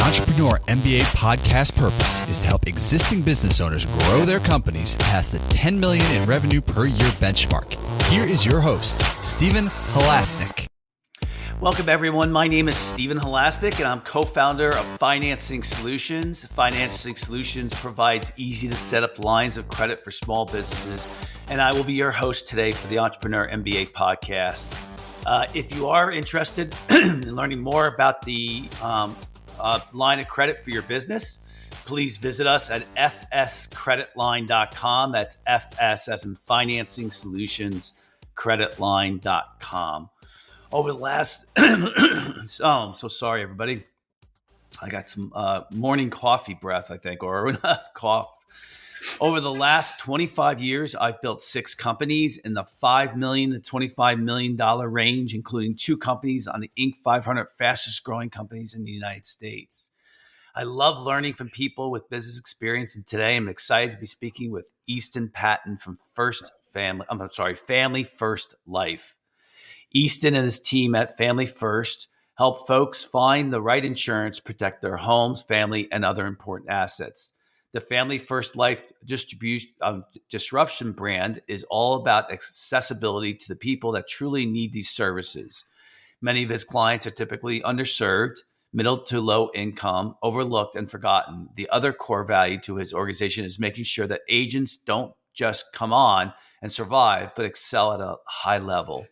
Entrepreneur MBA podcast purpose is to help existing business owners grow their companies past the 10 million in revenue per year benchmark. Here is your host, Stephen Halasnik. Welcome, everyone. My name is Stephen Halasnik, and I'm co-founder of Financing Solutions. Financing Solutions provides easy to set up lines of credit for small businesses, and I will be your host today for the Entrepreneur MBA podcast. If you are interested in learning more about the line of credit for your business, please visit us at fscreditline.com. That's FS as in Financing Solutions, creditline.com. Over the last, I'm so sorry, everybody. I got some morning coffee breath, I think, or cough. Over the last 25 years, I've built 6 companies in the $5 million to $25 million range, including 2 companies on the Inc. 500 fastest growing companies in the United States. I love learning from people with business experience, and today I'm excited to be speaking with Easton Padden from Family First Life. Easton and his team at Family First help folks find the right insurance, protect their homes, family, and other important assets. The Family First Life disruption brand is all about accessibility to the people that truly need these services. Many of his clients are typically underserved, middle to low income, overlooked, and forgotten. The other core value to his organization is making sure that agents don't just come on and survive, but excel at a high level.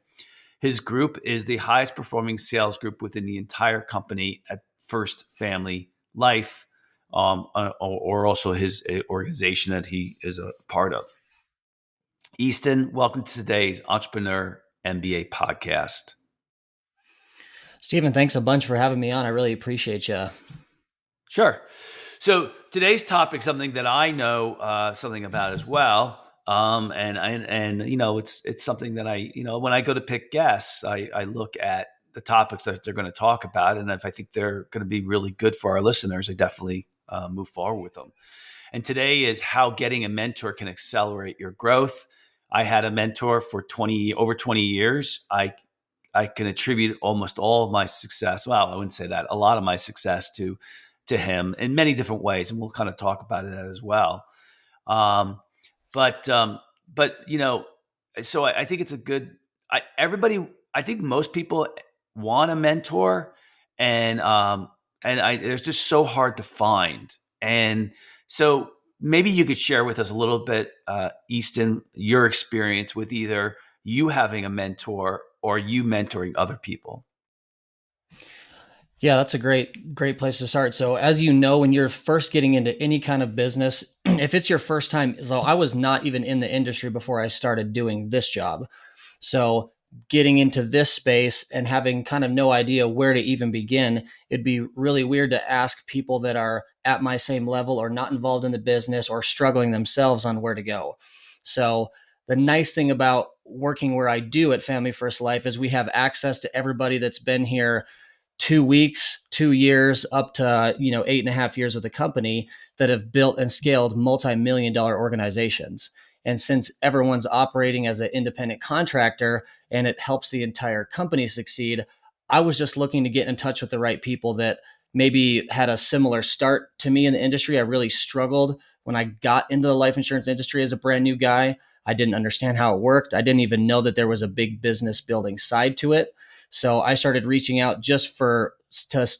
His group is the highest performing sales group within the entire company at First Family Life, or also his organization that he is a part of. Easton, welcome to today's Entrepreneur MBA podcast. Stephen, thanks a bunch for having me on. I really appreciate you. Sure. So today's topic is something that I know something about as well. And you know, it's something that when I go to pick guests, I look at the topics that they're going to talk about. And if I think they're going to be really good for our listeners, I definitely move forward with them. And today is how getting a mentor can accelerate your growth. I had a mentor for over 20 years. I can attribute almost all of my success. Well, I wouldn't say that. A lot of my success to him in many different ways. And we'll kind of talk about it as well. But so I think it's a good, I think most people want a mentor, and they're just so hard to find. And so maybe you could share with us a little bit, Easton, your experience with either you having a mentor or you mentoring other people. Yeah, that's a great place to start. So as you know, when you're first getting into any kind of business, if it's your first time, so I was not even in the industry before I started doing this job. So getting into this space and having kind of no idea where to even begin, it'd be really weird to ask people that are at my same level or not involved in the business or struggling themselves on where to go. So the nice thing about working where I do at Family First Life is we have access to everybody that's been here 2 weeks, 2 years, up to 8.5 years with the company that have built and scaled multi-million-dollar organizations. And since everyone's operating as an independent contractor and it helps the entire company succeed, I was just looking to get in touch with the right people that maybe had a similar start to me in the industry. I really struggled when I got into the life insurance industry as a brand new guy. I didn't understand how it worked. I didn't even know that there was a big business building side to it. So I started reaching out just to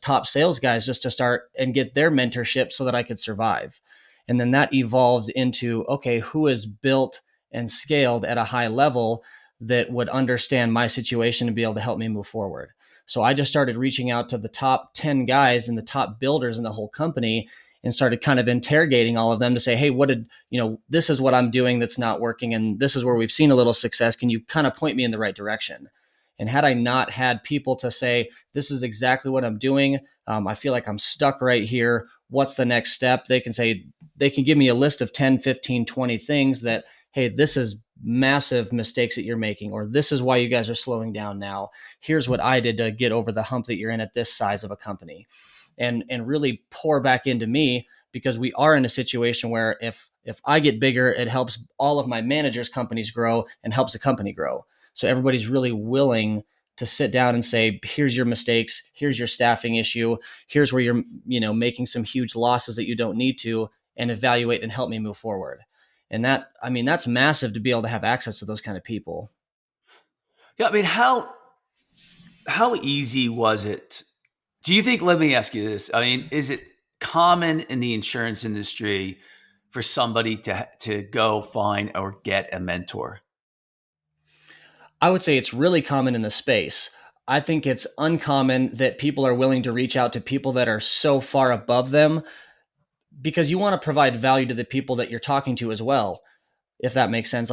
top sales guys just to start and get their mentorship so that I could survive. And then that evolved into, okay, who is built and scaled at a high level that would understand my situation and be able to help me move forward. So I just started reaching out to the top 10 guys and the top builders in the whole company and started kind of interrogating all of them to say, hey, this is what I'm doing that's not working. And this is where we've seen a little success. Can you kind of point me in the right direction? And had I not had people to say, this is exactly what I'm doing, I feel like I'm stuck right here. What's the next step? They can give me a list of 10, 15, 20 things that, hey, this is massive mistakes that you're making, or this is why you guys are slowing down now. Here's what I did to get over the hump that you're in at this size of a company. And really pour back into me, because we are in a situation where if I get bigger, it helps all of my managers' companies grow and helps the company grow. So everybody's really willing to sit down and say, here's your mistakes, here's your staffing issue, here's where you're, making some huge losses that you don't need to, and evaluate and help me move forward. And that's massive to be able to have access to those kind of people. Yeah. I mean, how easy was it? Do you think, let me ask you this. I mean, is it common in the insurance industry for somebody to go find or get a mentor? I would say it's really common in the space. I think it's uncommon that people are willing to reach out to people that are so far above them, because you want to provide value to the people that you're talking to as well, if that makes sense.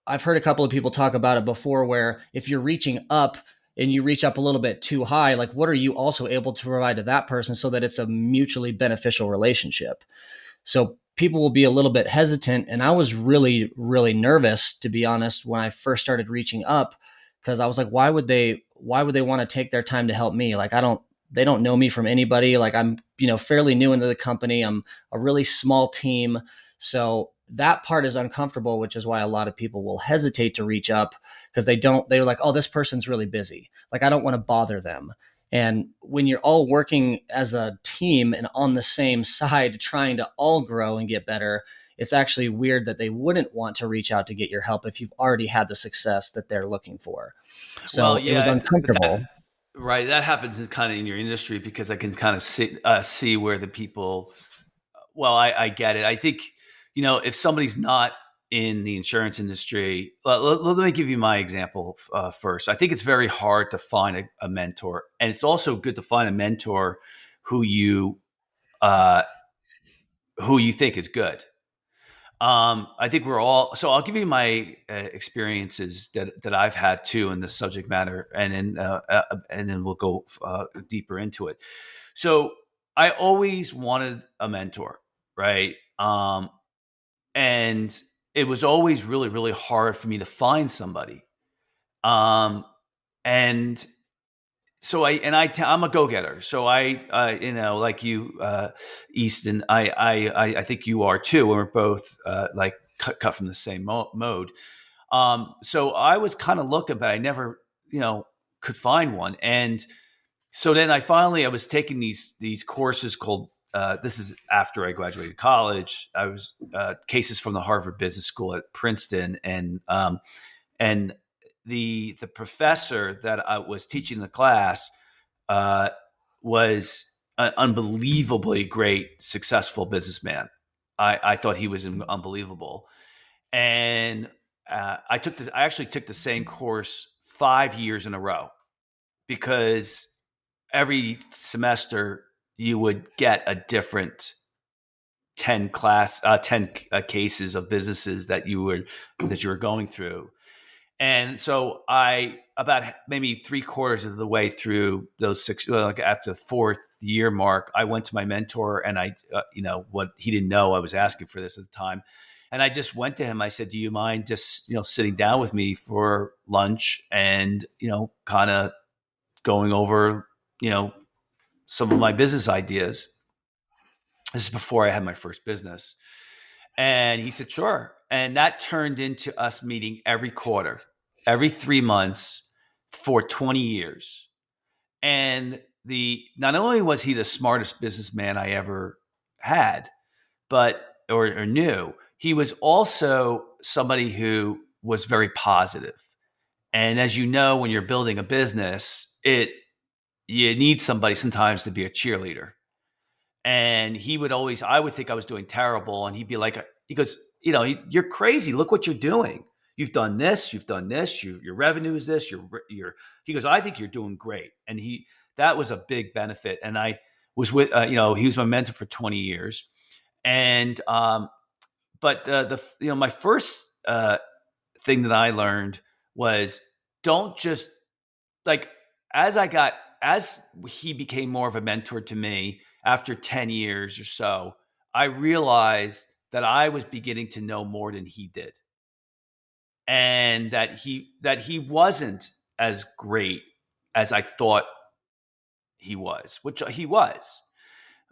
I've heard a couple of people talk about it before, where if you're reaching up and you reach up a little bit too high, like what are you also able to provide to that person so that it's a mutually beneficial relationship? So people will be a little bit hesitant. And I was really, really nervous, to be honest, when I first started reaching up, because I was like, why would they want to take their time to help me? Like, they don't know me from anybody. Like, I'm, fairly new into the company. I'm a really small team. So that part is uncomfortable, which is why a lot of people will hesitate to reach up, because they're like, oh, this person's really busy. Like, I don't want to bother them. And when you're all working as a team and on the same side, trying to all grow and get better, it's actually weird that they wouldn't want to reach out to get your help if you've already had the success that they're looking for. So it was uncomfortable. Right. That happens in your industry, because I can kind of see where the people, well, I get it. I think, if somebody's not in the insurance industry, let me give you my example first. I think it's very hard to find a mentor, and it's also good to find a mentor who you think is good. I think so I'll give you my experiences that I've had too in this subject matter, and then we'll go deeper into it. So I always wanted a mentor, right? And it was always really, really hard for me to find somebody. And so I'm a go-getter. So like you, Easton, I think you are too. And we're both like cut from the same mode. So I was kind of looking, but I never, could find one. And so then I was taking these courses called, this is after I graduated college. I was cases from the Harvard Business School at Princeton, and the professor that I was teaching the class was an unbelievably great, successful businessman. I thought he was unbelievable, and I actually took the same course 5 years in a row, because every semester you would get a different 10 cases of businesses that you were going through. And so about maybe 3/4 of the way through those 6, like after the 4th year mark, I went to my mentor, and what he didn't know, I was asking for this at the time. And I just went to him. I said, do you mind just, sitting down with me for lunch and, kind of going over, some of my business ideas? This is before I had my first business. And he said, sure. And that turned into us meeting every quarter, every 3 months for 20 years. And not only was he the smartest businessman I ever had, or knew, he was also somebody who was very positive. And as you know, when you're building a business, you need somebody sometimes to be a cheerleader. And I would think I was doing terrible. And he'd be like, he goes, you're crazy. Look what you're doing. You've done this, your revenue is this, he goes, I think you're doing great. And that was a big benefit. And I was with, he was my mentor for 20 years. And, but my first thing that I learned was, don't just as he became more of a mentor to me after 10 years or so, I realized that I was beginning to know more than he did. And that he wasn't as great as I thought he was, which he was.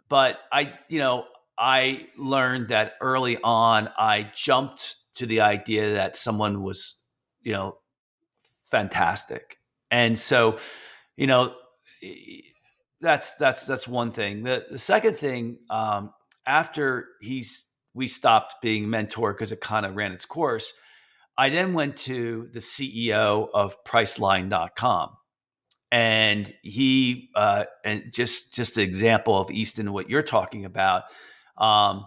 But I learned that early on. I jumped to the idea that someone was, fantastic. And so, you know, that's one thing. The second thing, after we stopped being mentor because it kind of ran its course, I then went to the CEO of Priceline.com. And and just an example of Easton, what you're talking about. Um,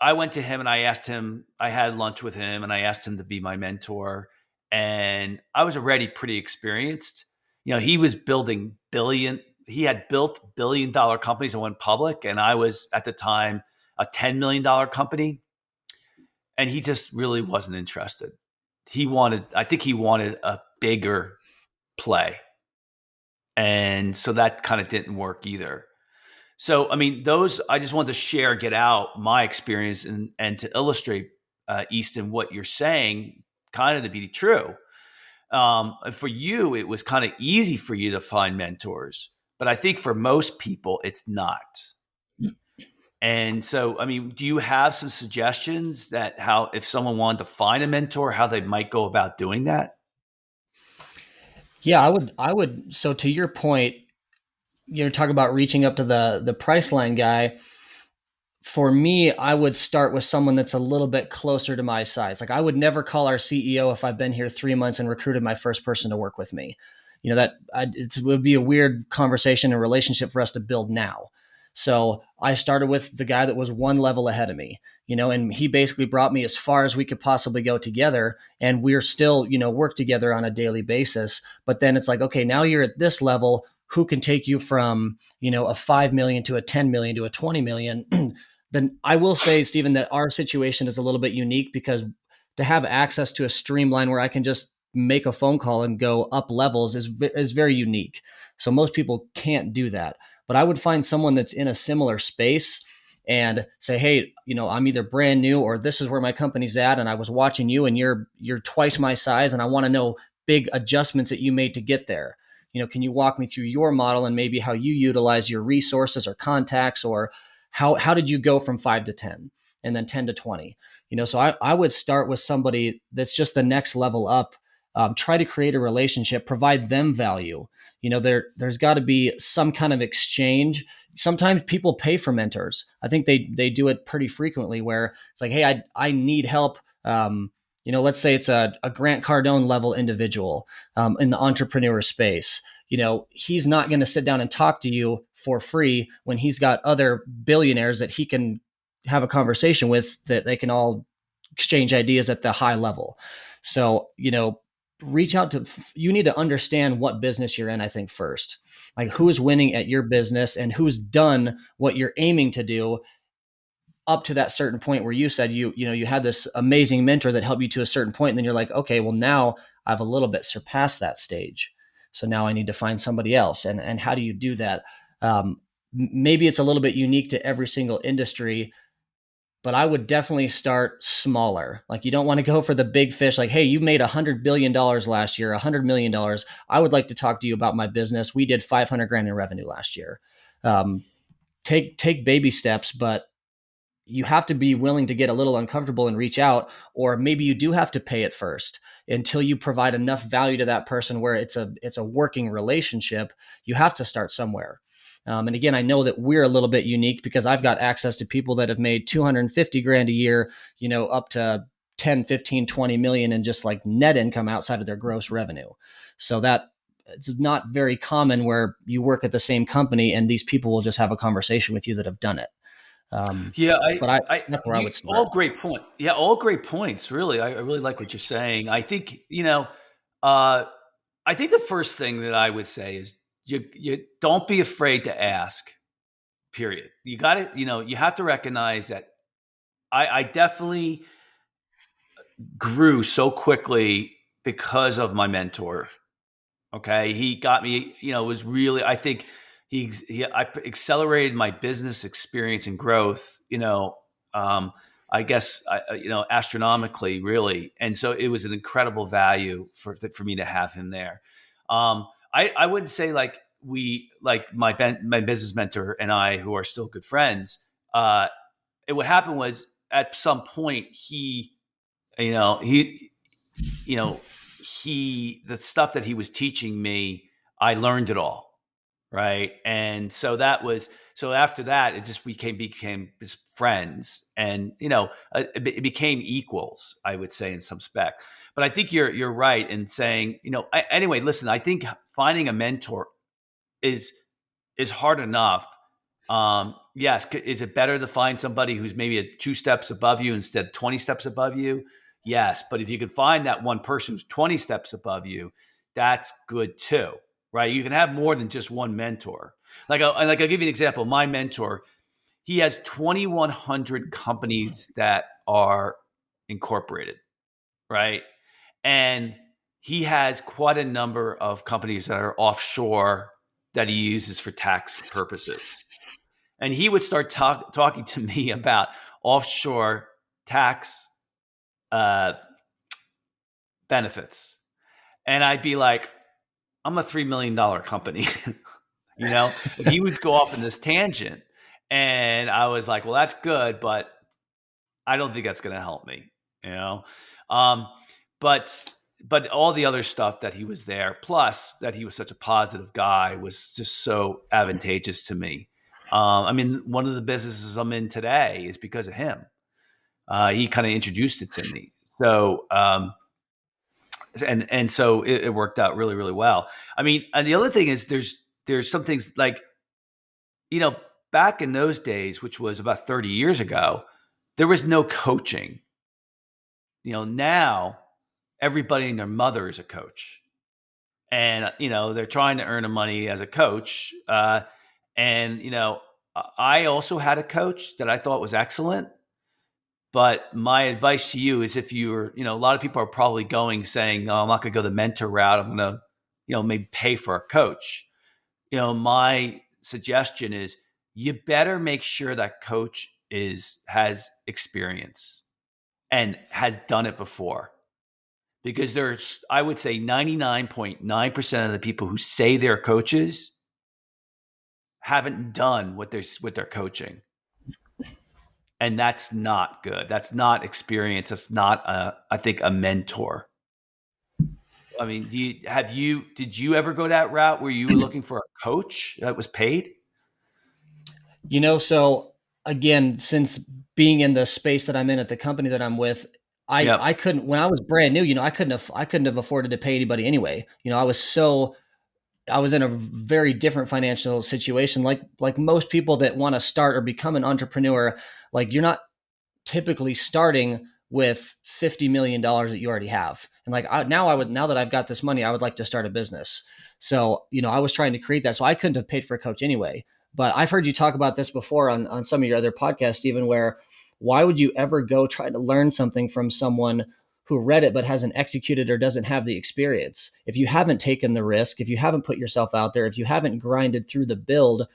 I went to him and I asked him, I had lunch with him and I asked him to be my mentor. And I was already pretty experienced. He had built $1 billion companies and went public. And I was at the time a $10 million company. And he just really wasn't interested. I think he wanted a bigger play. And so that kind of didn't work either. So, I mean, I just wanted to get out my experience and to illustrate, Easton, what you're saying kind of to be true. For you, it was kind of easy for you to find mentors, but I think for most people, it's not. And so, I mean, do you have some suggestions that if someone wanted to find a mentor, how they might go about doing that? Yeah, I would. So to your point, talk about reaching up to the Priceline guy. For me, I would start with someone that's a little bit closer to my size. Like I would never call our CEO if I've been here 3 months and recruited my first person to work with me. It would be a weird conversation and relationship for us to build now. So I started with the guy that was one level ahead of me, and he basically brought me as far as we could possibly go together. And we're still, work together on a daily basis. But then it's like, okay, now you're at this level. Who can take you from, a 5 million to a 10 million to a 20 million? Then I will say, Stephen, that our situation is a little bit unique because to have access to a streamline where I can just make a phone call and go up levels is very unique. So most people can't do that. But I would find someone that's in a similar space and say, hey, I'm either brand new or this is where my company's at. And I was watching you and you're twice my size. And I want to know big adjustments that you made to get there. Can you walk me through your model and maybe how you utilize your resources or contacts, or how did you go from 5 to 10 and then 10 to 20? So I would start with somebody that's just the next level up. Try to create a relationship, provide them value. There's got to be some kind of exchange. Sometimes people pay for mentors. I think they do it pretty frequently where it's like, hey, I need help. Let's say it's a Grant Cardone level individual in the entrepreneur space. He's not going to sit down and talk to you for free when he's got other billionaires that he can have a conversation with, that they can all exchange ideas at the high level. So, reach out you need to understand what business you're in, I think, first. Like who is winning at your business and who's done what you're aiming to do up to that certain point where you said you had this amazing mentor that helped you to a certain point. And then you're like, okay, well now I've a little bit surpassed that stage. So now I need to find somebody else. And how do you do that? Maybe it's a little bit unique to every single industry, but I would definitely start smaller. Like you don't want to go for the big fish. Like, hey, you made $100 billion last year, $100 million. I would like to talk to you about my business. We did 500 grand in revenue last year. Take baby steps, but you have to be willing to get a little uncomfortable and reach out, or maybe you do have to pay it first until you provide enough value to that person where it's a working relationship. You have to start somewhere. And again, I know that we're a little bit unique because I've got access to people that have made 250 grand a year, up to 10, 15, 20 million in just like net income outside of their gross revenue. So that it's not very common where you work at the same company and these people will just have a conversation with you that have done it. That's where I would start. All great point. Yeah, all great points. Really, I really like what you're saying. I think I think the first thing that I would say is you don't be afraid to ask. Period. You got it. You have to recognize that I definitely grew so quickly because of my mentor. Okay, he got me. It was really. I think I accelerated my business experience and growth, I guess, astronomically, really. And so it was an incredible value for me to have him there. I wouldn't say like my business mentor and I, who are still good friends, what happened was at some point he the stuff that he was teaching me, I learned it all. Right. And so after that, it just became just friends, and, it became equals, I would say, in some spec. But I think you're right in saying, anyway, listen, I think finding a mentor is hard enough. Yes. Is it better to find somebody who's maybe 2 steps above you instead of 20 steps above you? Yes. But if you could find that one person who's 20 steps above you, that's good too. Right. You can have more than just one mentor. I'll give you an example. My mentor, he has 2,100 companies that are incorporated. Right. And he has quite a number of companies that are offshore that he uses for tax purposes. And he would start talking to me about offshore tax benefits. And I'd be like, I'm a $3 million company, But he would go off in this tangent. And I was like, well, that's good, but I don't think that's going to help me, But all the other stuff that he was there, plus that he was such a positive guy, was just so advantageous to me. One of the businesses I'm in today is because of him. He kind of introduced it to me. So, and so it worked out really, really well. And the other thing is there's some things like, back in those days, which was about 30 years ago, there was no coaching. Now everybody and their mother is a coach, and, they're trying to earn the money as a coach. I also had a coach that I thought was excellent. But my advice to you is, if you're, a lot of people are probably saying, oh, I'm not going to go the mentor route. I'm going to, maybe pay for a coach. My suggestion is you better make sure that coach has experience and has done it before. Because I would say 99.9% of the people who say they're coaches haven't done what they're coaching. And that's not good. That's not experience. That's not, I think, a mentor. Did you ever go that route where you were looking for a coach that was paid? So again, since being in the space that I'm in at the company that I'm with, I couldn't, when I was brand new, I couldn't have afforded to pay anybody anyway. I was in a very different financial situation. Like most people that want to start or become an entrepreneur, like, you're not typically starting with $50 million that you already have. And now that I've got this money, I would like to start a business. So, I was trying to create that. So I couldn't have paid for a coach anyway. But I've heard you talk about this before on some of your other podcasts, Stephen, where why would you ever go try to learn something from someone who read it but hasn't executed or doesn't have the experience? If you haven't taken the risk, if you haven't put yourself out there, if you haven't grinded through the build,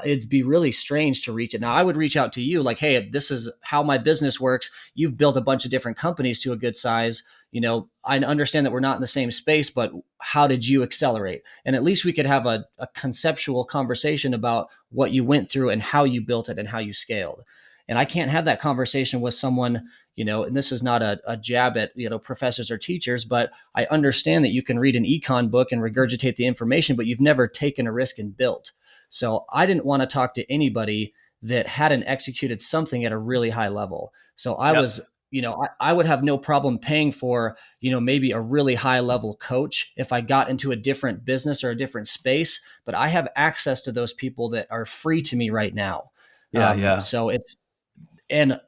it'd be really strange to reach it. Now, I would reach out to you like, hey, this is how my business works. You've built a bunch of different companies to a good size. I understand that we're not in the same space, but how did you accelerate? And at least we could have a conceptual conversation about what you went through and how you built it and how you scaled. And I can't have that conversation with someone, and this is not a jab at, professors or teachers, but I understand that you can read an econ book and regurgitate the information, but you've never taken a risk and built. So I didn't want to talk to anybody that hadn't executed something at a really high level. So I was, I would have no problem paying for, maybe a really high level coach if I got into a different business or a different space, but I have access to those people that are free to me right now. So and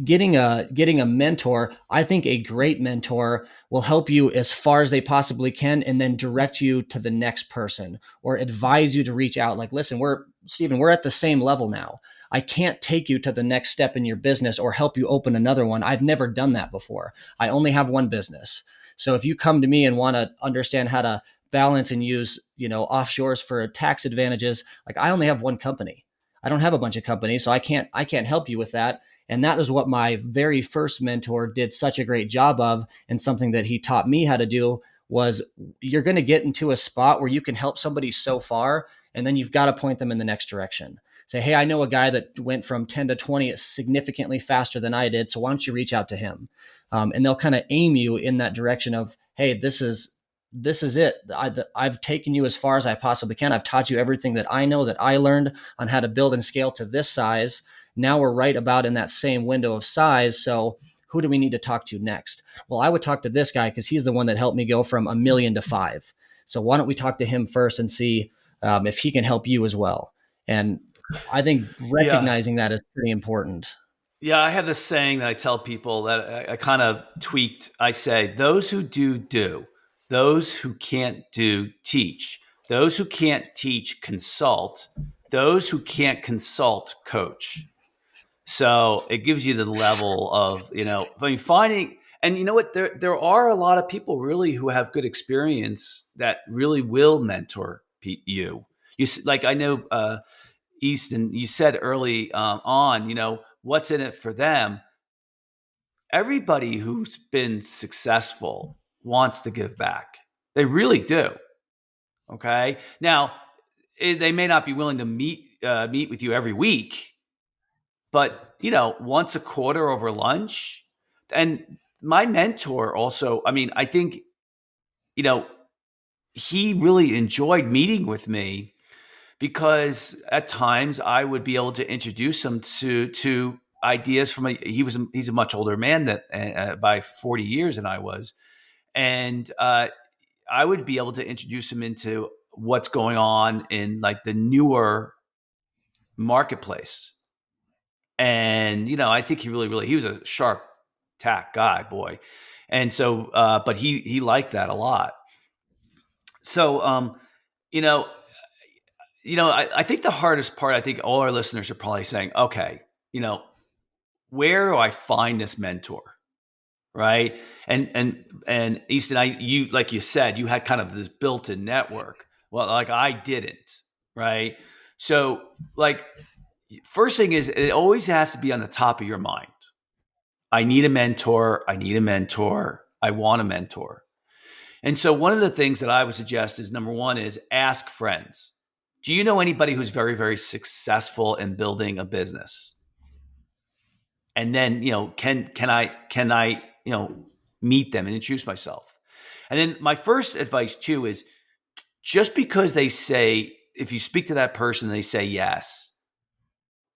getting a mentor, I think a great mentor will help you as far as they possibly can, and then direct you to the next person or advise you to reach out. Like, listen, Stephen, we're at the same level now. I can't take you to the next step in your business or help you open another one. I've never done that before. I only have one business. So if you come to me and want to understand how to balance and use, offshores for tax advantages, like, I only have one company. I don't have a bunch of companies, so I can't help you with that. And that is what my very first mentor did such a great job of. And something that he taught me how to do was, you're going to get into a spot where you can help somebody so far, and then you've got to point them in the next direction. Say, hey, I know a guy that went from 10 to 20 significantly faster than I did. So why don't you reach out to him? And they'll kind of aim you in that direction of, hey, this is it. I've taken you as far as I possibly can. I've taught you everything that I know, that I learned on how to build and scale to this size. Now we're right about in that same window of size. So who do we need to talk to next? Well, I would talk to this guy because he's the one that helped me go from $1 million to 5. So why don't we talk to him first and see if he can help you as well? And I think recognizing that is pretty important. Yeah, I have this saying that I tell people that I kind of tweaked. I say, those who do. Those who can't do, teach. Those who can't teach, consult. Those who can't consult, coach. So it gives you the level of, finding, and you know what, there are a lot of people really who have good experience that really will mentor you. Like I know, Easton, you said early on, what's in it for them? Everybody who's been successful wants to give back. They really do. Okay. Now, they may not be willing to meet with you every week, but once a quarter over lunch. And my mentor also, I think, he really enjoyed meeting with me because at times I would be able to introduce him to ideas from he's a much older man that by 40 years than I was. And I would be able to introduce him into what's going on in like the newer marketplace. And, I think he he was a sharp tack guy, boy. And so, but he liked that a lot. So, I think the hardest part, I think all our listeners are probably saying, okay, where do I find this mentor? Right. And Easton, you, like you said, you had kind of this built-in network. Well, like I didn't. Right. So like, first thing is it always has to be on the top of your mind. I need a mentor. I need a mentor. I want a mentor. And so one of the things that I would suggest is number one is ask friends. Do you know anybody who's very, very successful in building a business? And then, can I, meet them and introduce myself? And then my first advice too is just because they say, if you speak to that person, they say yes,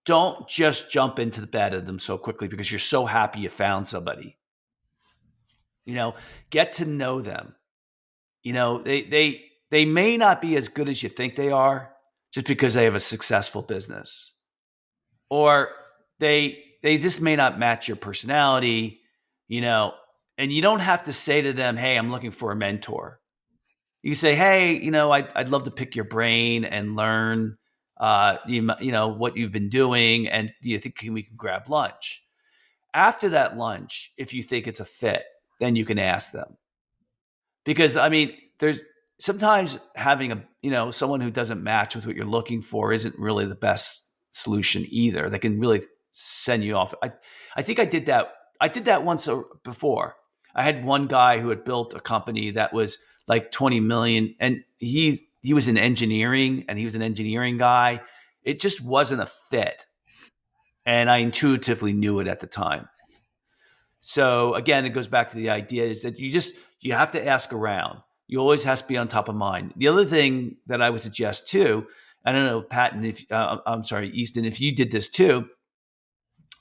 don't just jump into the bed of them so quickly because you're so happy you found somebody. Get to know them. They may not be as good as you think they are just because they have a successful business, or they just may not match your personality, and you don't have to say to them, hey, I'm looking for a mentor. You can say, hey, I'd love to pick your brain and learn, what you've been doing. And do you think we can grab lunch? After that lunch, if you think it's a fit, then you can ask them. Because there's sometimes having someone who doesn't match with what you're looking for isn't really the best solution either. They can really send you off. I think I did that. I did that once before. I had one guy who had built a company that was like 20 million, and he was in engineering, and he was an engineering guy. It just wasn't a fit. And I intuitively knew it at the time. So again, it goes back to the idea is that you have to ask around. You always have to be on top of mind. The other thing that I would suggest too, I don't know, Patton, Easton, if you did this too,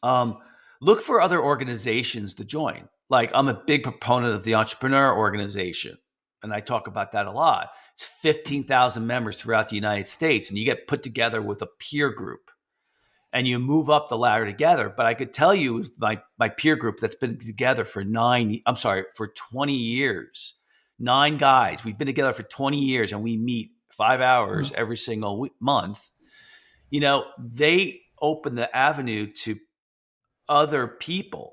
look for other organizations to join. Like I'm a big proponent of the Entrepreneur Organization, and I talk about that a lot. It's 15,000 members throughout the United States, and you get put together with a peer group. And you move up the ladder together. But I could tell you my peer group that's been together for 20 years, 9 guys. We've been together for 20 years and we meet 5 hours every single month. They open the avenue to other people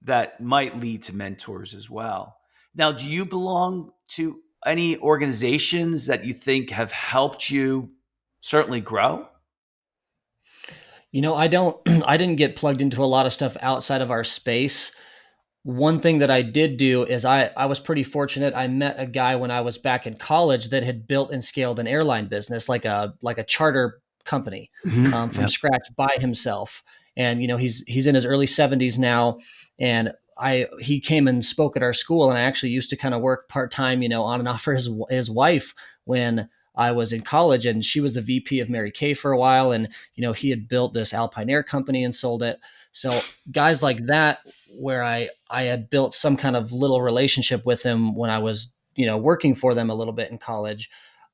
that might lead to mentors as well. Now, do you belong to any organizations that you think have helped you certainly grow? I didn't get plugged into a lot of stuff outside of our space. One thing that I did do is I was pretty fortunate. I met a guy when I was back in college that had built and scaled an airline business, like a charter company from scratch by himself. And, he's in his early 70s now. And he came and spoke at our school, and I actually used to kind of work part-time, on and off for his wife when I was in college, and she was a VP of Mary Kay for a while. And, he had built this Alpine Air company and sold it. So guys like that, where I had built some kind of little relationship with him when I was, working for them a little bit in college,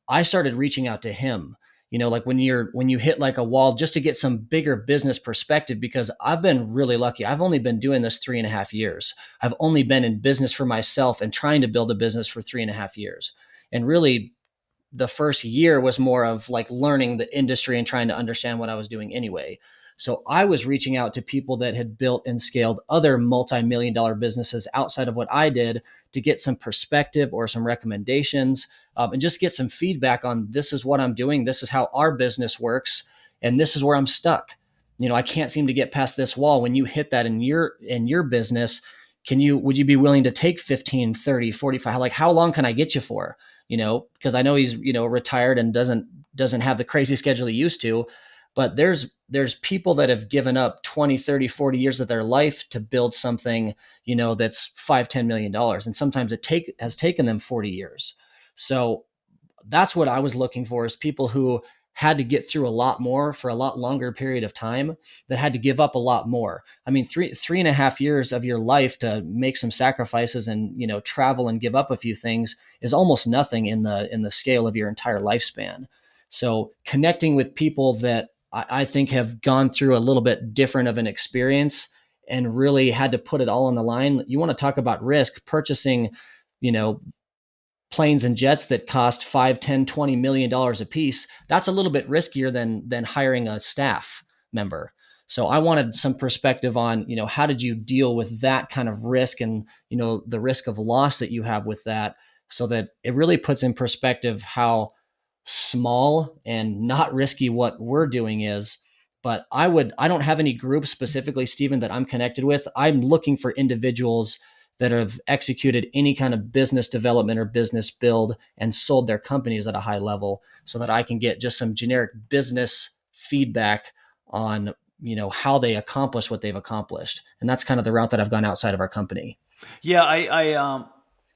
I started reaching out to him, like when you hit like a wall, just to get some bigger business perspective, because I've been really lucky. I've only been doing this 3.5 years. I've only been in business for myself and trying to build a business for 3.5 years. And really the first year was more of like learning the industry and trying to understand what I was doing anyway. So I was reaching out to people that had built and scaled other multi-million dollar businesses outside of what I did to get some perspective or some recommendations, and just get some feedback on, this is what I'm doing, this is how our business works, and this is where I'm stuck. I can't seem to get past this wall. When you hit that in your business, would you be willing to take 15, 30, 45? Like, how long can I get you for? Because I know he's, retired and doesn't have the crazy schedule he used to, but there's people that have given up 20, 30, 40 years of their life to build something, that's $5-10 million. And sometimes it has taken them 40 years. So that's what I was looking for, is people who had to get through a lot more for a lot longer period of time, that had to give up a lot more. I mean, 3.5 years of your life to make some sacrifices and, travel and give up a few things is almost nothing in the scale of your entire lifespan. So connecting with people that I think have gone through a little bit different of an experience and really had to put it all on the line. You want to talk about risk, purchasing, planes and jets that cost $5, $10, $20 million a piece. That's a little bit riskier than hiring a staff member. So I wanted some perspective on, how did you deal with that kind of risk and, the risk of loss that you have with that, so that it really puts in perspective how small and not risky what we're doing is. But I don't have any group specifically, Stephen, that I'm connected with. I'm looking for individuals that have executed any kind of business development or business build and sold their companies at a high level, so that I can get just some generic business feedback on, how they accomplish what they've accomplished. And that's kind of the route that I've gone outside of our company. Yeah,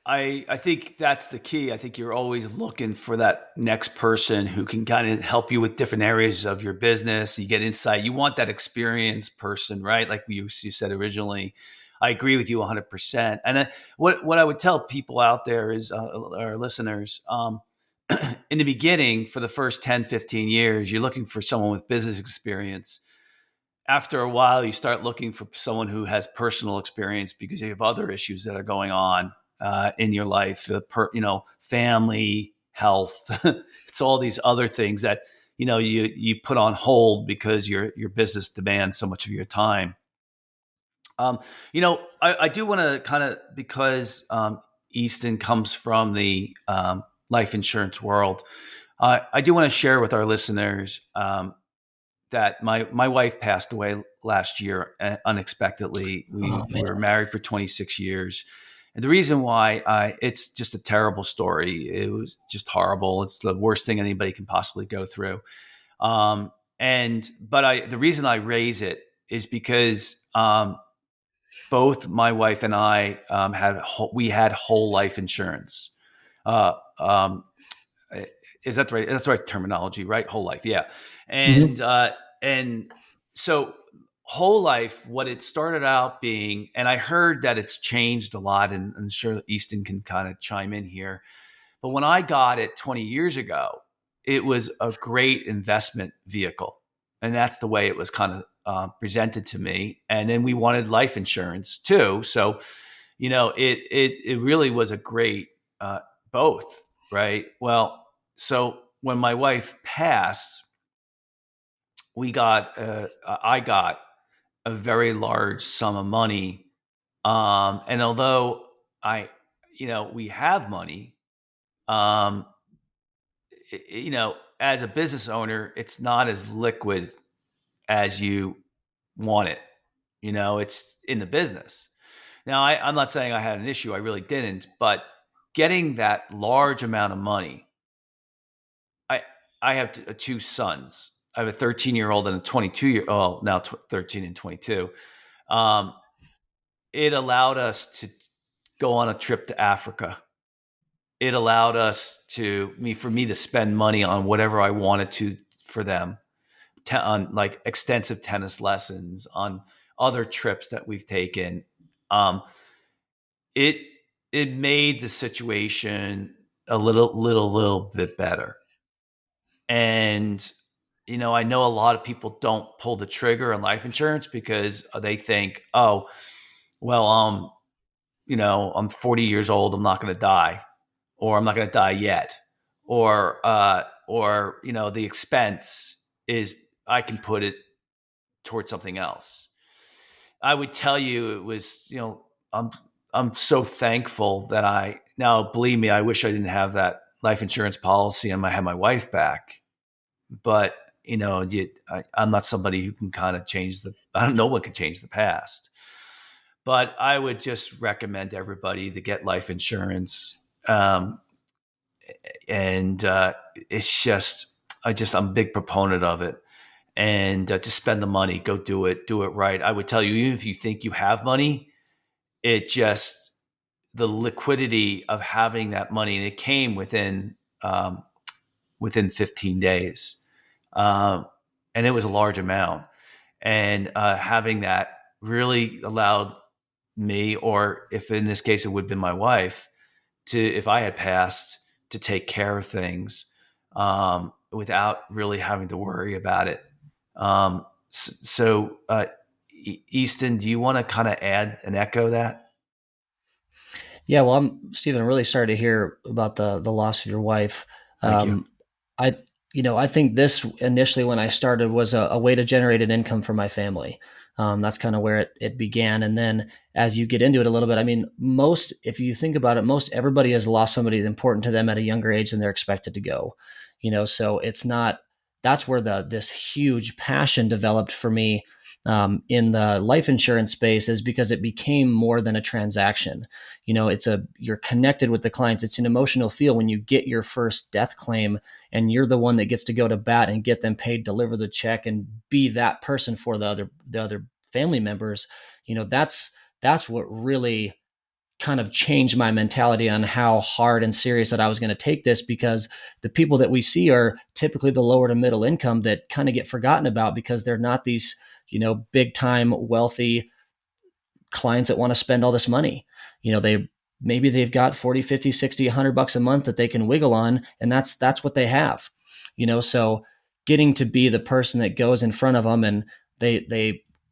I think that's the key. I think you're always looking for that next person who can kind of help you with different areas of your business. You get insight. You want that experienced person, right? Like you said originally. I agree with you 100%. And what I would tell people out there is, our listeners, in the beginning, for the first 10, 15 years, you're looking for someone with business experience. After a while, you start looking for someone who has personal experience, because you have other issues that are going on in your life, family, health. It's all these other things that, you put on hold because your business demands so much of your time. I do want to kind of, because Easton comes from the life insurance world, I do want to share with our listeners that my wife passed away last year unexpectedly. We were married for 26 years. And the reason why, it's just a terrible story. It was just horrible. It's the worst thing anybody can possibly go through. But the reason I raise it is because both my wife and I had whole life insurance. Is that right? That's the right terminology, right? Whole life, yeah. And so whole life, what it started out being, and I heard that it's changed a lot, and I'm sure Easton can kind of chime in here. But when I got it 20 years ago, it was a great investment vehicle, and that's the way it was kind of presented to me. And then we wanted life insurance too, so it really was a great both, right? Well, so when my wife passed, I got a very large sum of money, and although we have money, um, as a business owner, it's not as liquid as you want it. It's in the business. Now, I'm not saying I had an issue. I really didn't. But getting that large amount of money, I have two sons. I have a 13-year-old and a 22-year-old, now 13 and 22. it allowed us to go on a trip to Africa. It allowed us for me to spend money on whatever I wanted to for them, on like extensive tennis lessons, on other trips that we've taken. Um, it it made the situation a little bit better. And I know a lot of people don't pull the trigger on life insurance because they think, oh, well, I'm 40 years old, I'm not going to die, or I'm not going to die yet, or the expense is, I can put it towards something else. I would tell you it was, I'm so thankful that now believe me, I wish I didn't have that life insurance policy and I had my wife back. But, I'm not somebody who can kind of no one can change the past. But I would just recommend everybody to get life insurance. And it's just, I'm a big proponent of it. And just spend the money, go do it right. I would tell you, even if you think you have money, the liquidity of having that money, and it came within 15 days. And it was a large amount. And having that really allowed me, or if in this case it would have been my wife, if I had passed, to take care of things without really having to worry about it. So, Easton, do you want to kind of add and echo that? Yeah, well, Stephen, I'm really sorry to hear about the loss of your wife. Thank you. I think this initially when I started was a way to generate an income for my family. That's kind of where it began. And then as you get into it a little bit, I mean, if you think about it, most everybody has lost somebody important to them at a younger age than they're expected to go, so that's where this huge passion developed for me in the life insurance space, is because it became more than a transaction. You're connected with the clients. It's an emotional feel when you get your first death claim and you're the one that gets to go to bat and get them paid, deliver the check, and be that person for the other family members. That's what really kind of changed my mentality on how hard and serious that I was going to take this, because the people that we see are typically the lower to middle income that kind of get forgotten about because they're not these, big time wealthy clients that want to spend all this money. Maybe they've got 40, 50, 60, $100 a month that they can wiggle on. And that's what they have, so getting to be the person that goes in front of them, and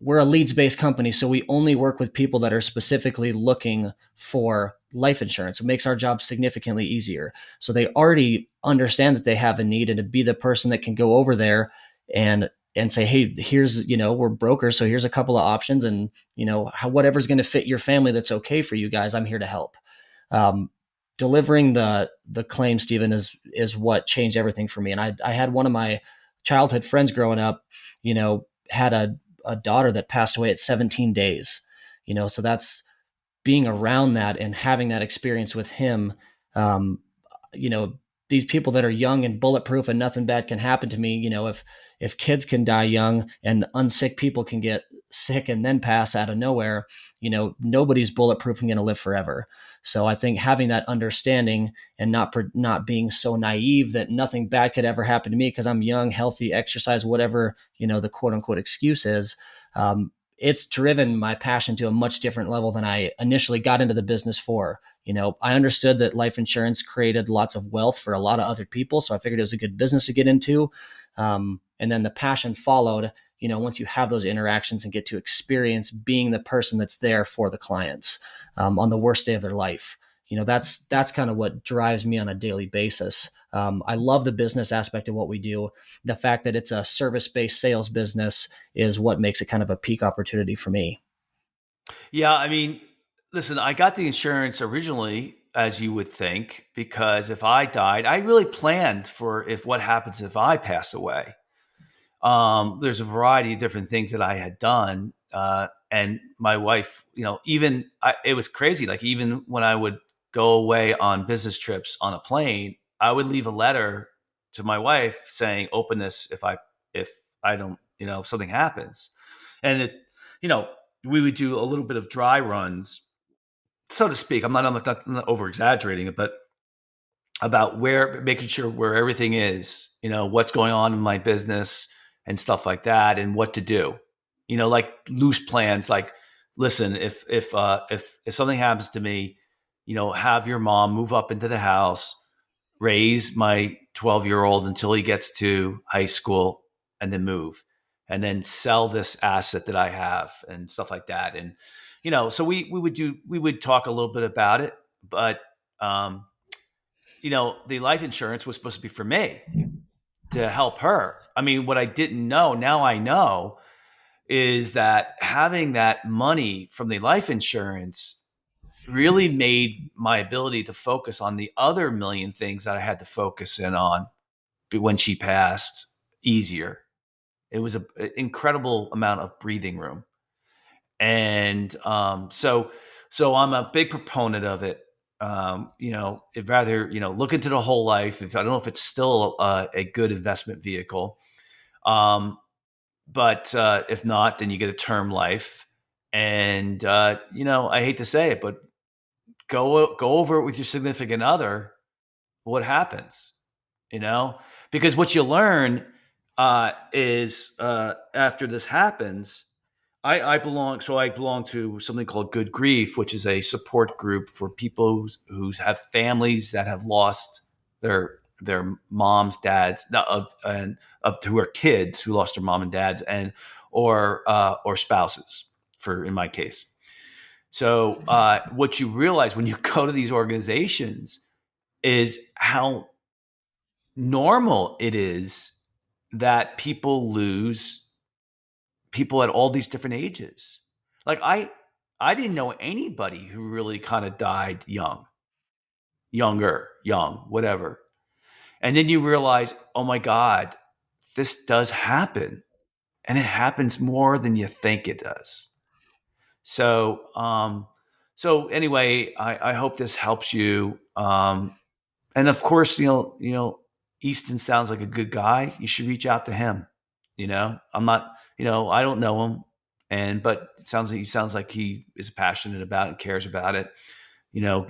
we're a leads-based company, so we only work with people that are specifically looking for life insurance. It makes our job significantly easier. So they already understand that they have a need, and to be the person that can go over there and say, hey, here's, we're brokers, so here's a couple of options, and, whatever's going to fit your family that's okay for you guys, I'm here to help. Delivering the claim, Stephen, is what changed everything for me. And I had one of my childhood friends growing up, had a daughter that passed away at 17 days, so that's being around that and having that experience with him. These people that are young and bulletproof and nothing bad can happen to me. If kids can die young and unsick people can get sick and then pass out of nowhere, nobody's bulletproof and going to live forever. So I think having that understanding and not being so naive that nothing bad could ever happen to me because I'm young, healthy, exercise, whatever, the quote unquote excuse is, it's driven my passion to a much different level than I initially got into the business for. I understood that life insurance created lots of wealth for a lot of other people. So I figured it was a good business to get into. And then the passion followed, once you have those interactions and get to experience being the person that's there for the clients on the worst day of their life. That's kind of what drives me on a daily basis. I love the business aspect of what we do. The fact that it's a service-based sales business is what makes it kind of a peak opportunity for me. Yeah, I mean, listen, I got the insurance originally, as you would think, because if I died, I really planned for what happens if I pass away. There's a variety of different things that I had done. And my wife, it was crazy. Like even when I would go away on business trips on a plane, I would leave a letter to my wife saying, open this if I don't, if something happens. And we would do a little bit of dry runs, so to speak. I'm not over exaggerating it, but about making sure where everything is, what's going on in my business and stuff like that, and what to do, like loose plans. Like, listen, if something happens to me, have your mom move up into the house, raise my 12-year-old until he gets to high school, and then move, and then sell this asset that I have and stuff like that. And, so we would talk a little bit about it, but, the life insurance was supposed to be for me to help her. I mean, what I didn't know, now I know, is that having that money from the life insurance really made my ability to focus on the other million things that I had to focus in on when she passed easier. It was an incredible amount of breathing room. And so I'm a big proponent of it. I'd rather, look into the whole life. I don't know if it's still a good investment vehicle. But if not, then you get a term life. And, I hate to say it, but go over it with your significant other. What happens, because what you learn is after this happens, I belong to something called Good Grief, which is a support group for people who have families that have lost their moms, dads, who are kids who lost their mom and dads, and or spouses, in my case. So what you realize when you go to these organizations is how normal it is that people lose people at all these different ages. Like I didn't know anybody who really kind of died young, whatever. And then you realize, oh my God, this does happen. And it happens more than you think it does. So, anyway, I hope this helps you. And of course, Easton sounds like a good guy. You should reach out to him. I'm not, I don't know him, but he sounds like he is passionate about it and cares about it.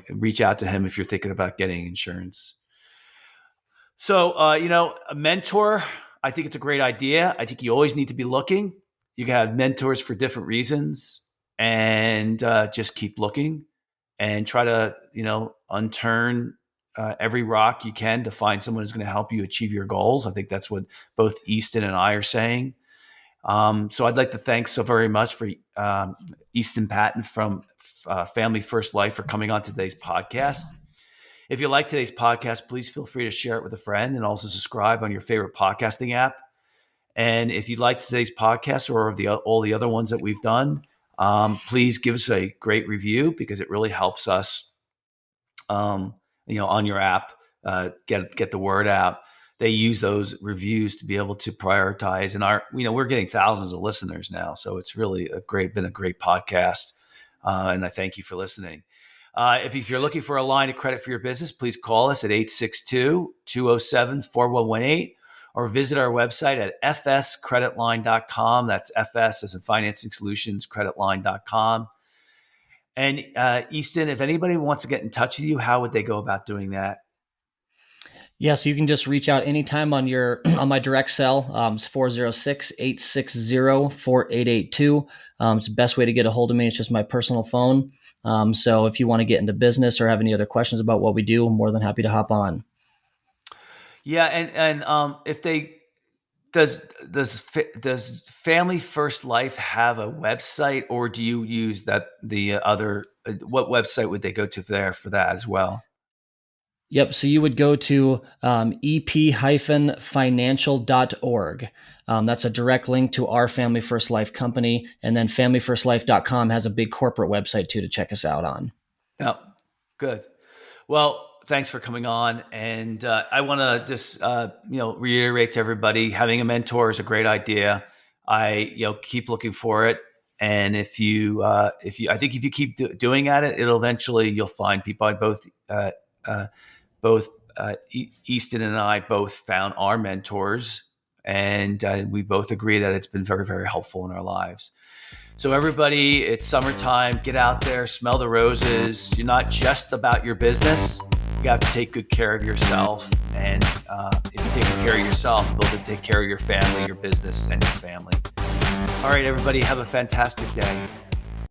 Reach out to him if you're thinking about getting insurance. So, a mentor, I think it's a great idea. I think you always need to be looking. You can have mentors for different reasons, and just keep looking and try to, unturn every rock you can to find someone who's going to help you achieve your goals. I think that's what both Easton and I are saying. So I'd like to thank so very much for Easton Padden from Family First Life for coming on today's podcast. If you like today's podcast, please feel free to share it with a friend, and also subscribe on your favorite podcasting app. And if you like today's podcast or all the other ones that we've done, please give us a great review, because it really helps us, on your app, get the word out. They use those reviews to be able to prioritize. And we're getting thousands of listeners now. So it's really been a great podcast. And I thank you for listening. If you're looking for a line of credit for your business, please call us at 862-207-4118, or visit our website at fscreditline.com. That's FS as in Financing Solutions, creditline.com. And Easton, if anybody wants to get in touch with you, how would they go about doing that? Yeah, so you can just reach out anytime on my direct cell. It's 406-860-4882. It's the best way to get a hold of me. It's just my personal phone. So if you want to get into business or have any other questions about what we do, I'm more than happy to hop on. Yeah, and if they does Family First Life have a website, or do you use the other? What website would they go to for that as well? Yep. So you would go to ep-financial.org. That's a direct link to our Family First Life company. And then familyfirstlife.com has a big corporate website too to check us out on. Yeah, good. Well, thanks for coming on. And I want to just, reiterate to everybody, having a mentor is a great idea. Keep looking for it. And if you keep doing it, it'll eventually, you'll find people. Both Easton and I both found our mentors, and we both agree that it's been very, very helpful in our lives. So everybody, it's summertime. Get out there, smell the roses. You're not just about your business. You have to take good care of yourself. And if you take good care of yourself, you'll be able to take care of your family, your business, and your family. All right, everybody, have a fantastic day.